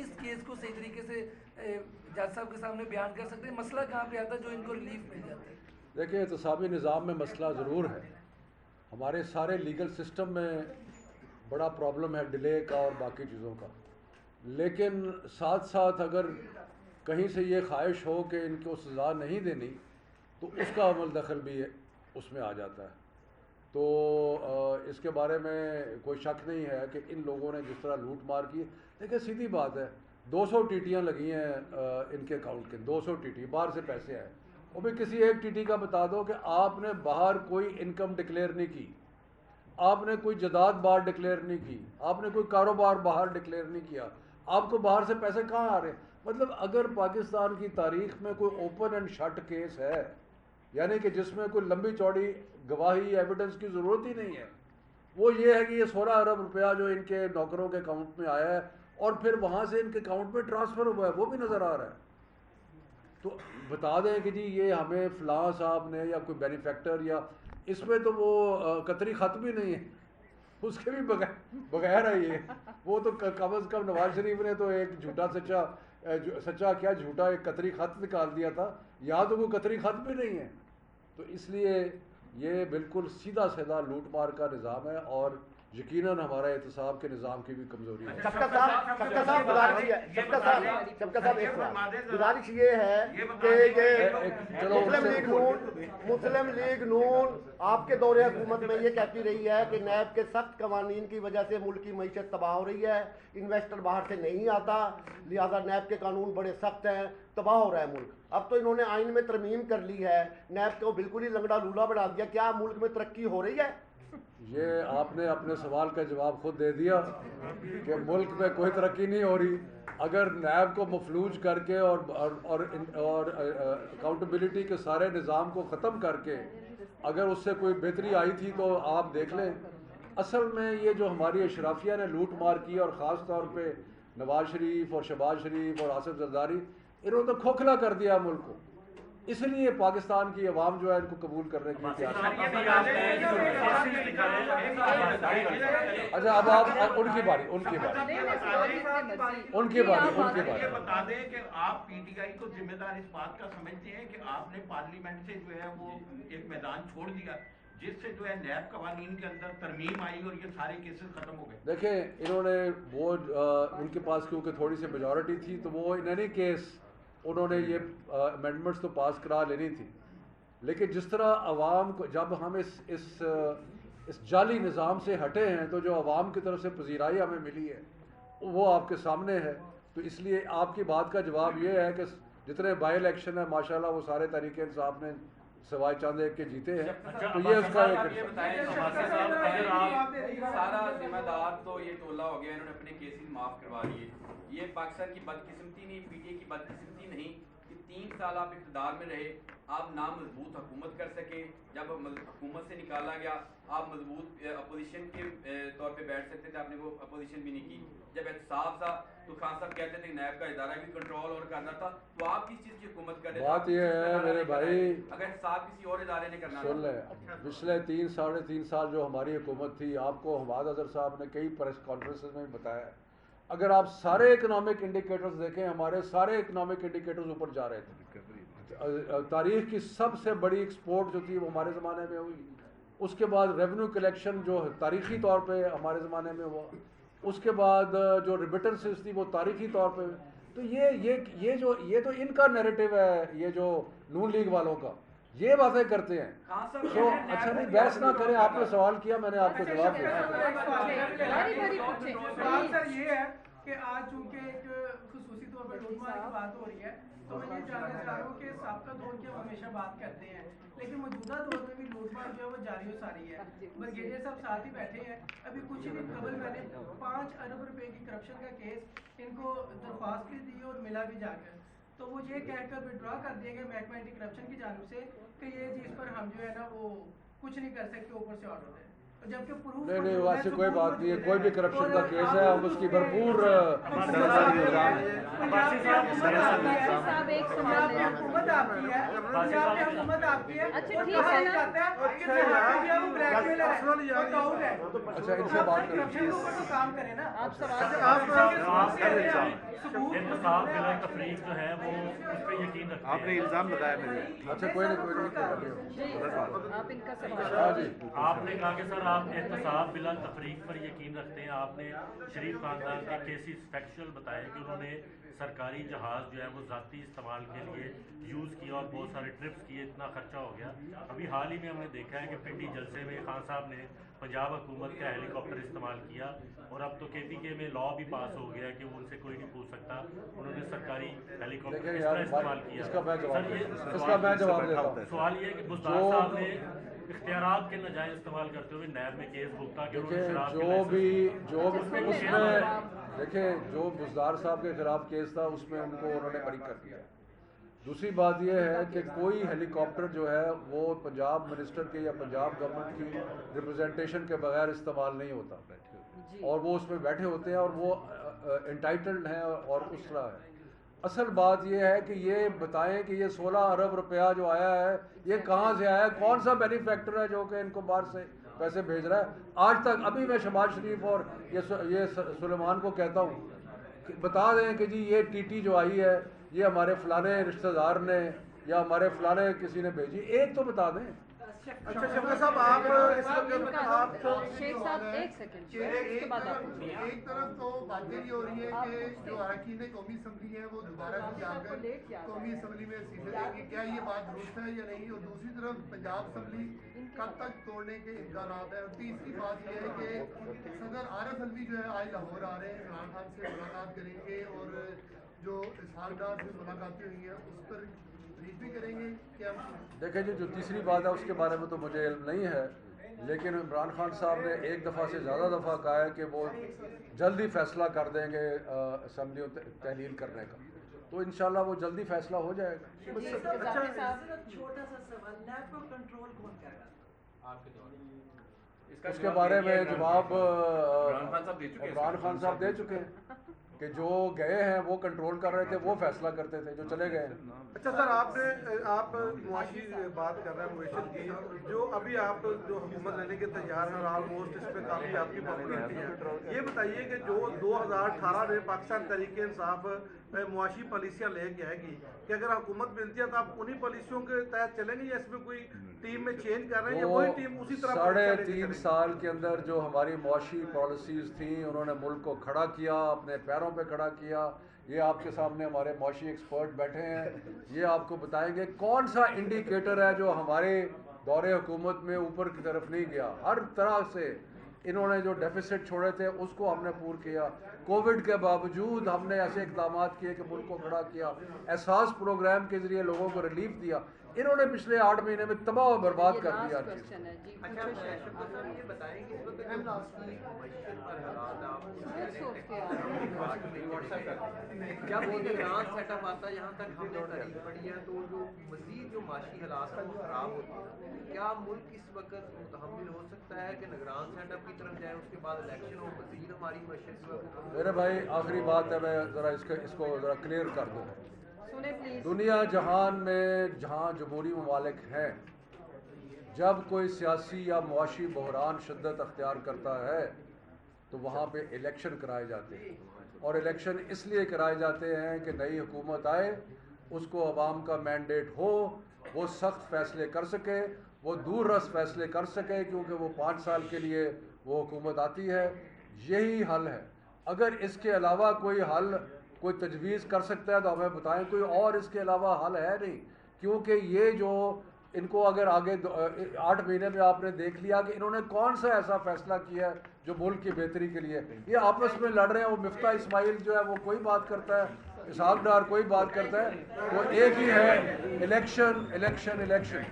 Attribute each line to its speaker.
Speaker 1: اس case کو صحیح طریقے سے جج صاحب کے سامنے بیان کر سکتے ہیں؟ مسئلہ کہاں پہ آتا ہے جو ان کو ریلیف مل جاتا ہے؟
Speaker 2: دیکھیں احتسابی نظام میں مسئلہ ضرور ہے، ہمارے سارے لیگل سسٹم میں بڑا پرابلم ہے ڈیلے کا اور باقی چیزوں کا، لیکن ساتھ ساتھ اگر کہیں سے یہ خواہش ہو کہ ان کو سزا نہیں دینی تو اس کا عمل دخل بھی اس میں آ جاتا ہے۔ تو اس کے بارے میں کوئی شک نہیں ہے کہ ان لوگوں نے جس طرح لوٹ مار کی، دیکھیں سیدھی بات ہے، 200 ٹیٹیاں لگی ہیں ان کے اکاؤنٹ کے، 200 ٹیٹی باہر سے پیسے آئے، وہ بھی کسی ایک ٹیٹی کا بتا دو کہ آپ نے باہر کوئی انکم ڈکلیئر نہیں کی، آپ نے کوئی جائیداد باہر ڈکلیئر نہیں کی، آپ نے کوئی کاروبار باہر ڈکلیئر نہیں کیا، آپ کو باہر سے پیسے کہاں آ رہے ہیں؟ مطلب اگر پاکستان کی تاریخ میں کوئی اوپن اینڈ شٹ کیس ہے، یعنی کہ جس میں کوئی لمبی چوڑی گواہی ایویڈنس کی ضرورت ہی نہیں ہے، وہ یہ ہے کہ یہ 16 ارب روپیہ جو ان کے نوکروں کے اکاؤنٹ میں آیا ہے اور پھر وہاں سے ان کے اکاؤنٹ میں ٹرانسفر ہوا ہے، وہ بھی نظر آ رہا ہے۔ تو بتا دیں کہ جی یہ ہمیں فلاں صاحب نے یا کوئی بینیفیکٹر یا اس میں تو وہ قطری خط بھی نہیں ہے، اس کے بھی بغیر ہے یہ، وہ تو کم از کم نواز شریف نے تو ایک جھوٹا سچا کیا جھوٹا ایک قطری خط نکال دیا تھا، یہاں تو کوئی قطری خط بھی نہیں ہے۔ تو اس لیے یہ بالکل سیدھا سیدھا لوٹ مار کا نظام ہے اور یقیناً ہمارا احتساب کے نظام کی بھی کمزوری ہے۔
Speaker 3: گزارش یہ ہے کہ مسلم لیگ نون آپ کے دور حکومت میں یہ کہتی رہی ہے کہ نیب کے سخت قوانین کی وجہ سے ملک کی معیشت تباہ ہو رہی ہے، انویسٹر باہر سے نہیں آتا، لہذا نیب کے قانون بڑے سخت ہیں، تباہ ہو رہا ہے ملک۔ اب تو انہوں نے آئین میں ترمیم کر لی ہے، نیب کو بالکل ہی لنگڑا لولا بنا دیا، کیا ملک میں ترقی ہو رہی ہے؟
Speaker 2: یہ آپ نے اپنے سوال کا جواب خود دے دیا کہ ملک میں کوئی ترقی نہیں ہو رہی۔ اگر نیب کو مفلوج کر کے اور اکاؤنٹیبلٹی کے سارے نظام کو ختم کر کے اگر اس سے کوئی بہتری آئی تھی تو آپ دیکھ لیں۔ اصل میں یہ جو ہماری اشرافیہ نے لوٹ مار کی اور خاص طور پہ نواز شریف اور شہباز شریف اور آصف زرداری، انہوں نے تو کھوکھلا کر دیا ملک کو، اس لیے پاکستان کی عوام جو ہے ان کو قبول کرنے کے لیے تیار ہے۔ اچھا اب آپ ان کی باری
Speaker 4: بتا دیں کہ آپ پی ٹی آئی کو ذمہ دار اس بات کا سمجھتے ہیں کہ آپ نے پارلیمنٹ سے جو ہے وہ ایک میدان چھوڑ دیا جس سے جو ہے نیب قوانین کے اندر ترمیم آئی اور یہ سارے کیسز ختم ہو گئے؟
Speaker 2: دیکھیں انہوں نے وہ ان کے پاس کیونکہ تھوڑی سی میجورٹی تھی تو وہ ان اینی کیس انہوں نے یہ امینڈمنٹس تو پاس کرا لینی تھی، لیکن جس طرح عوام کو جب ہم اس جعلی نظام سے ہٹے ہیں تو جو عوام کی طرف سے پذیرائی ہمیں ملی ہے وہ آپ کے سامنے ہے۔ تو اس لیے آپ کی بات کا جواب یہ ہے کہ جتنے بائی الیکشن ہیں ماشاءاللہ وہ سارے تحریک انصاف نے سوائے چند ایک کے جیتے ہیں، تو یہ اس کا
Speaker 5: سارا ذمہ دار تو یہ ٹولہ ہو گیا، انہوں نے اپنے کیسز معاف کروا لیے۔ یہ پاکستان کی بدقسمتی نہیں، پی ٹی اے کی بدقسمتی نہیں کہ 3 سال آپ اقتدار میں رہے، آپ نہ مضبوط حکومت کر سکے، جب حکومت سے نکالا گیا آپ مضبوط اپوزیشن کے طور پہ بیٹھ سکتے تھے، آپ نے وہ اپوزیشن بھی نہیں کی۔ جب احتساب تھا تو خان صاحب کہتے تھے نیب کا ادارہ بھی کنٹرول اور کرنا تھا، تو آپ کس چیز کی حکومت کر رہے تھے؟
Speaker 2: بات یہ ہے میرے بھائی،
Speaker 5: اگر احتساب کسی اور ادارے نے کرنا
Speaker 2: سن لیں، پچھلے 3 ساڑھے 3 سال جو ہماری حکومت تھی، آپ کو حماد اظہر صاحب نے کئی پریس کانفرنسز میں بتایا ہے، اگر آپ سارے اکنامک انڈیکیٹرز دیکھیں ہمارے سارے اکنامک انڈیکیٹرز اوپر جا رہے تھے۔ تاریخ کی سب سے بڑی ایکسپورٹ جو تھی وہ ہمارے زمانے میں ہوئی، اس کے بعد ریونیو کلیکشن جو تاریخی طور پہ ہمارے زمانے میں ہوا، اس کے بعد جو ریمیٹنسز تھی وہ تاریخی طور پہ۔ تو یہ تو ان کا نیریٹو ہے، یہ جو نون لیگ والوں کا یہ باتیں کرتے ہیں۔ تو اچھا نہیں بحث نہ کریں، آپ نے سوال کیا میں نے آپ کو جواب دیا۔
Speaker 6: سر یہ ہے کہ آج چونکہ ایک خصوصی طور پر لوٹ مار کی بات ہو رہی ہے تو میں یہ جاننا چاہ رہا ہوں کہ سابقہ دور کی ہم ہمیشہ بات کرتے ہیں لیکن موجودہ دور میں بھی لوٹ مار جو ہے وہ جاری و ساری ہے۔ برگیڈیئر صاحب ساتھ ہی بیٹھے ہیں، ابھی کچھ ہی دن قبل میں نے 5 ارب روپے کی کرپشن کا کیس ان کو درخواست بھی دی اور ملا بھی جا کر، تو وہ یہ کہہ کر وڈرا کر دیا گیا محکمہ اینٹی کرپشن کی جانب سے کہ یہ چیز پر ہم جو ہے نا وہ کچھ نہیں کر سکتے، اوپر سے آرڈر ہے۔ जबकि प्रूफ
Speaker 2: नहीं वैसे कोई बात नहीं है, कोई भी करप्शन का केस है, हम उसकी भरपूर
Speaker 7: साहब एक सवाल है।
Speaker 6: हुकूमत आपकी है, पंजाब में हुकूमत आपकी है।
Speaker 7: अच्छा, ठीक है ना।
Speaker 2: अच्छा इनसे बात करें।
Speaker 6: करप्शन के ऊपर तो काम करें ना।
Speaker 7: आप सवाल
Speaker 8: एहतसाब बिला तफरीक जो है वो उस पर यकीन रखते हैं।
Speaker 9: आपने इल्ज़ाम लगाया मेरे।
Speaker 2: अच्छा कोई नहीं
Speaker 7: जी आप इनका सवाल।
Speaker 2: हाँ जी
Speaker 8: आपने कहा कि सर आप एहतसाब बिला तफरीक पर यकीन रखते हैं। आपने शरीफ खानदान के केसेस फैक्चुअल बताए कि उन्होंने सरकारी जहाज़ जो है वो ज़ाती इस्तेमाल के लिए यूज़ किया और बहुत सारे ट्रिप्स किए, इतना खर्चा हो गया। अभी हाल ही में हमने देखा है कि पिंडी जलसे में खान साहब ने पंजाब हुकूमत का हेलीकॉप्टर इस्तेमाल किया और अब तो KPK में लॉ भी पास हो गया है कि वो उनसे कोई नहीं पूछ सकता, उन्होंने सरकारी हेलीकॉप्टर किस तरह इस्तेमाल किया।
Speaker 2: इसका मैं जवाब
Speaker 8: सर ये
Speaker 2: जवाब देता हूँ।
Speaker 8: सवाल ये है कि बुज़दार साहब ने इख्तियारात के नाजायज़ इस्तेमाल करते हुए नैब में केस भुगता कि उन्होंने शराब के
Speaker 2: उसमें देखिए जो बुज़दार साहब के खिलाफ केस था उसमें उन्होंने बरी कर दिया। दूसरी बात यह है कि कोई हेलीकॉप्टर जो है वो पंजाब मिनिस्टर के या पंजाब गवर्नमेंट की रिप्रेजेंटेशन के बगैर इस्तेमाल नहीं होता, और वो उसमें बैठे होते हैं और वो एंटाइटल्ड हैं और उस तरह है। असल बात यह है कि ये बताएं कि ये 16 अरब रुपया जो आया है ये कहाँ से आया है, कौन सा बेनिफैक्टर है जो कि इनको बाहर से पैसे भेज रहा है। आज तक अभी मैं शहबाज शरीफ और ये सुलेमान को कहता हूँ कि बता दें कि जी ये TT जो आई है ये हमारे फलाने रिश्तेदार ने या हमारे फलाने किसी ने भेजी, एक तो बता दें।
Speaker 9: अच्छा शफकत साहब आप इस वक्त आप
Speaker 7: शेख साहब एक सेकंड, उसके बाद आप
Speaker 10: एक तरफ तो बातें ये हो रही है कि जो अरकान कौमी असम्बली है वो दोबारा से जाकर कौमी असम्बली में सीधे देंगे, क्या ये बात दुरुस्त है या नहीं। और दूसरी तरफ पंजाब असम्बली कब तक तोड़ने के इम्कानात है। और तीसरी बात यह है कि सदर आरिफ अलवी जो है आज लाहौर आ रहे हैं, इमरान खान से मुलाकात करेंगे और जो इसहाक डार से मुलाकातें हुई हैं उस पर ब्रीफ भी करेंगे क्या।
Speaker 2: देखें जी जो तीसरी बात है उसके बारे में तो मुझे इल्म नहीं है, लेकिन इमरान खान साहब ने एक दफ़ा से ज़्यादा दफ़ा कहा है कि वो जल्द ही फैसला कर देंगे असम्बली तहलील करने का, तो इंशाल्लाह वो जल्दी फैसला हो जाएगा।
Speaker 6: छोटा सा सवाल, नैब को कंट्रोल कौन कर रहा है
Speaker 5: आपके दौर में?
Speaker 2: उसके बारे में जवाब
Speaker 5: इमरान खान साहब दे चुके हैं
Speaker 2: कि जो गए हैं वो कंट्रोल कर रहे थे, वो फैसला करते थे, जो चले गए हैं।
Speaker 9: अच्छा सर आप मुआशी बात कर रहे हैं मुआशत की, जो अभी आप जो हुकूमत लेने के तैयार हैं और ऑलमोस्ट इस पर काफ़ी आपकी पॉपुलरिटी है, ये बताइए कि जो 2018 में पाकिस्तान तहरीक इंसाफ मुआशी पॉलिसियाँ लेके आएगी कि अगर हुकूमत मिलती है तो आप उन्हीं पॉलिसियों के तहत चलेंगे या इसमें कोई टीम में चेंज कर रहे हैं या वही टीम उसी तरह
Speaker 2: 3.5 साल के अंदर जो हमारी मुआशी पॉलिसीज़ थी उन्होंने मुल्क को खड़ा किया, अपने पैरों पे खड़ा किया। ये आपके सामने हमारे मुआशी एक्सपर्ट बैठे हैं, ये आपको बताएंगे कौन सा इंडिकेटर है जो हमारे दौरे हुकूमत में ऊपर की तरफ नहीं गया। हर तरह से इन्होंने जो डेफिसिट छोड़े थे उसको हमने पूरा किया। कोविड के बावजूद हमने ऐसे इक़दाम किए कि मुल्क को खड़ा किया, एहसास प्रोग्राम के ज़रिए लोगों को रिलीफ दिया। इन्होंने पिछले 8 महीने में तबाह और बर्बाद कर दिया।
Speaker 11: जब निगरान सेटअप आता है यहाँ तक हमने तारीफ पड़ी है, तो जो मजीद जो माशी हालात है वो खराब होते हैं। क्या मुल्क इस वक्त मुतहम्मिल हो सकता है कि निगरान सेटअप की तरफ जाए, उसके बाद इलेक्शन हो, मजीद हमारी मशक्क़त जो है वो।
Speaker 2: मेरे भाई आखिरी बात है, मैं ज़रा इसको ज़रा क्लियर कर दूँ।
Speaker 7: सुने प्लीज।
Speaker 2: दुनिया जहान में जहाँ जमहूरी ममालिक हैं, जब कोई सियासी या मुआशी बहरान शिद्दत अख्तियार करता है तो वहाँ पे इलेक्शन कराए जाते हैं, और इलेक्शन इसलिए कराए जाते हैं कि नई हुकूमत आए, उसको अवाम का मैंडेट हो, वो सख्त फैसले कर सके, वो दूर रस फैसले कर सके, क्योंकि वो 5 साल के लिए वो हुकूमत आती है। यही हल है। अगर इसके अलावा कोई हल कोई तजवीज़ कर सकता है तो हमें बताएं, कोई और इसके अलावा हल है नहीं। क्योंकि ये जो इनको अगर आगे 8 महीने में आपने देख लिया कि इन्होंने कौन सा ऐसा फैसला किया है जो मुल्क की बेहतरी के लिए, ये आपस में लड़ रहे हैं। वो मिफ्ता इस्माइल जो है वो कोई बात करता है, इसहाक डार कोई बात करता है, वो एक ही है, इलेक्शन इलेक्शन इलेक्शन।